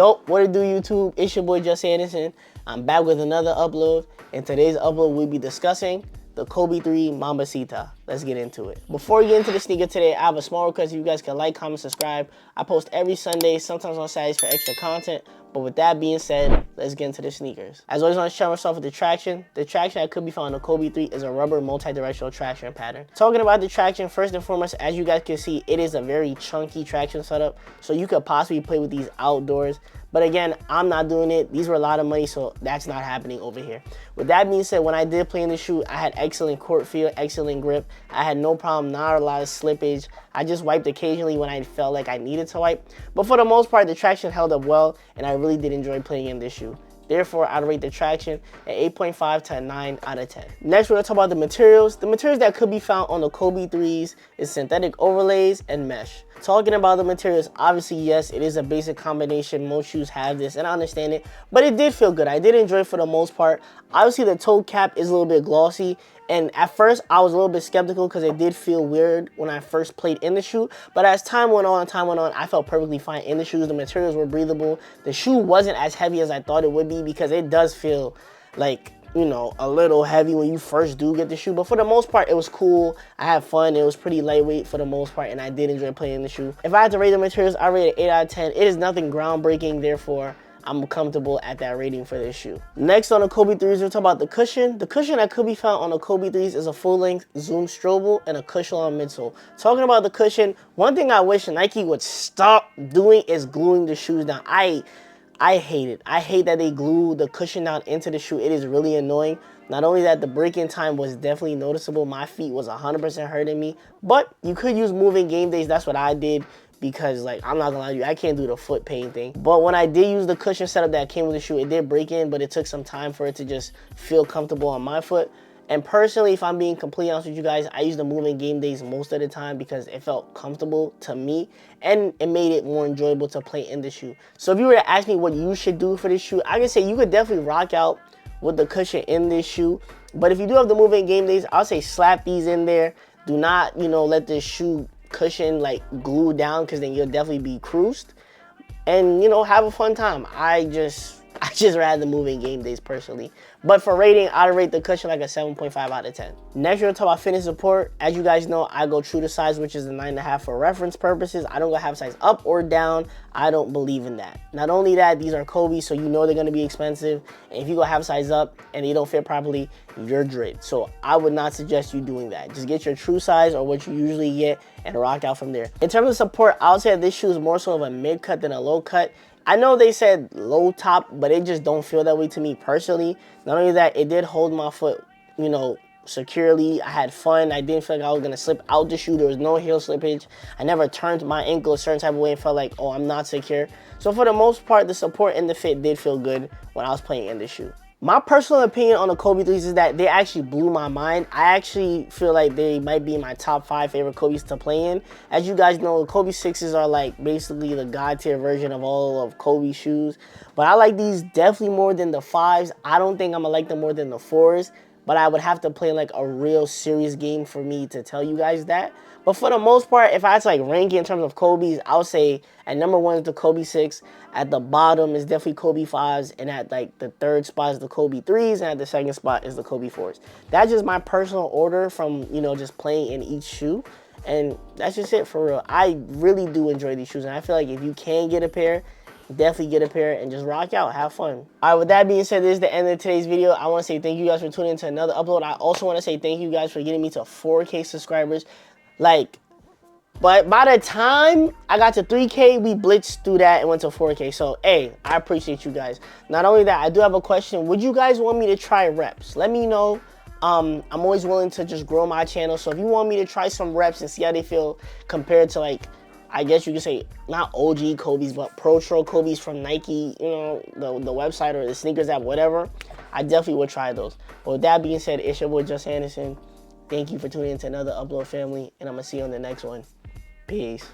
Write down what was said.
Yo, what it do, YouTube? It's your boy Just Anderson. I'm back with another upload. In today's upload, we'll be discussing the Kobe 3 Mambacita. Let's get into it. Before we get into the sneaker today, I have a small request. If you guys can like, comment, subscribe. I post every Sunday, sometimes on Saturdays for extra content. But with that being said, let's get into the sneakers. As always, on this channel, start with the traction. The traction that could be found on the Kobe 3 is a rubber multi-directional traction pattern. Talking about the traction, first and foremost, as you guys can see, it is a very chunky traction setup. So you could possibly play with these outdoors. But again, I'm not doing it. These were a lot of money, so that's not happening over here. With that being said, when I did play in the shoe, I had excellent court feel, excellent grip. I had no problem, not a lot of slippage. I just wiped occasionally when I felt like I needed to wipe. But for the most part, the traction held up well, and I really did enjoy playing in this shoe. Therefore, I'd rate the traction at 8.5 to a 9 out of 10. Next, we're gonna talk about the materials. The materials that could be found on the Kobe 3s is synthetic overlays and mesh. Talking about the materials, obviously, yes, it is a basic combination. Most shoes have this, and I understand it, but it did feel good. I did enjoy it for the most part. Obviously, the toe cap is a little bit glossy, and at first, I was a little bit skeptical because it did feel weird when I first played in the shoe. But as time went on, I felt perfectly fine in the shoes. The materials were breathable. The shoe wasn't as heavy as I thought it would be because it does feel like, you know, a little heavy when you first do get the shoe. But for the most part, it was cool. I had fun. It was pretty lightweight for the most part, and I did enjoy playing in the shoe. If I had to rate the materials, I rate it 8 out of 10. It is nothing groundbreaking, therefore, I'm comfortable at that rating for this shoe. Next on the Kobe 3s, we'll talk about the cushion. The cushion that could be found on the Kobe 3s is a full-length Zoom Strobel and a cushion on midsole. Talking about the cushion, one thing I wish Nike would stop doing is gluing the shoes down. I hate it. I hate that they glue the cushion down into the shoe. It is really annoying. Not only that, the break-in time was definitely noticeable. My feet was 100% hurting me. But you could use moving game days. That's what I did. Because, like, I'm not gonna lie to you, I can't do the foot pain thing. But when I did use the cushion setup that came with the shoe, it did break in, but it took some time for it to just feel comfortable on my foot. And personally, if I'm being completely honest with you guys, I use the moving game days most of the time because it felt comfortable to me and it made it more enjoyable to play in the shoe. So if you were to ask me what you should do for this shoe, I can say you could definitely rock out with the cushion in this shoe. But if you do have the moving game days, I'll say slap these in there. Do not, you know, let this shoe cushion like glue down because then you'll definitely be cruised, and you know, have a fun time. I just rather the moving game days personally. But for rating, I'd rate the cushion like a 7.5 out of 10. Next, we're gonna talk about fitness support. As you guys know, I go true to size, which is a 9.5 for reference purposes. I don't go half size up or down. I don't believe in that. Not only that, these are Kobe, so you know they're gonna be expensive. And if you go half size up and they don't fit properly, you're dread. So I would not suggest you doing that. Just get your true size or what you usually get and rock out from there. In terms of support, I would say this shoe is more so of a mid cut than a low cut. I know they said low top, but it just don't feel that way to me personally. Not only that, it did hold my foot, you know, securely. I had fun. I didn't feel like I was gonna slip out the shoe. There was no heel slippage. I never turned my ankle a certain type of way and felt like, oh, I'm not secure. So for the most part, the support and the fit did feel good when I was playing in the shoe. My personal opinion on the Kobe 3s is that they actually blew my mind. I actually feel like they might be my top 5 favorite Kobe's to play in. As you guys know, the Kobe 6s are like basically the god tier version of all of Kobe shoes. But I like these definitely more than the 5s. I don't think I'm gonna like them more than the 4s. But I would have to play like a real serious game for me to tell you guys that. But for the most part, if I had to like rank it in terms of Kobe's, I would say at number 1 is the Kobe 6. At the bottom is definitely Kobe 5s. And at like the 3rd spot is the Kobe 3s. And at the 2nd spot is the Kobe 4s. That's just my personal order from, you know, just playing in each shoe. And that's just it for real. I really do enjoy these shoes. And I feel like if you can get a pair, definitely get a pair and just rock out, have fun. All right, with that being said, this is the end of today's video. I want to say thank you guys for tuning into another upload. I also want to say thank you guys for getting me to 4K subscribers. Like, but by the time I got to 3K, we blitzed through that and went to 4K. So, hey, I appreciate you guys. Not only that, I do have a question. Would you guys want me to try reps? Let me know. I'm always willing to just grow my channel. So if you want me to try some reps and see how they feel compared to, like, I guess you could say not OG Kobe's, but Pro Tro Kobe's from Nike, you know, the website or the sneakers app, whatever, I definitely would try those. But with that being said, it's your boy Just Anderson. Thank you for tuning in to another upload, family, and I'm going to see you on the next one. Peace.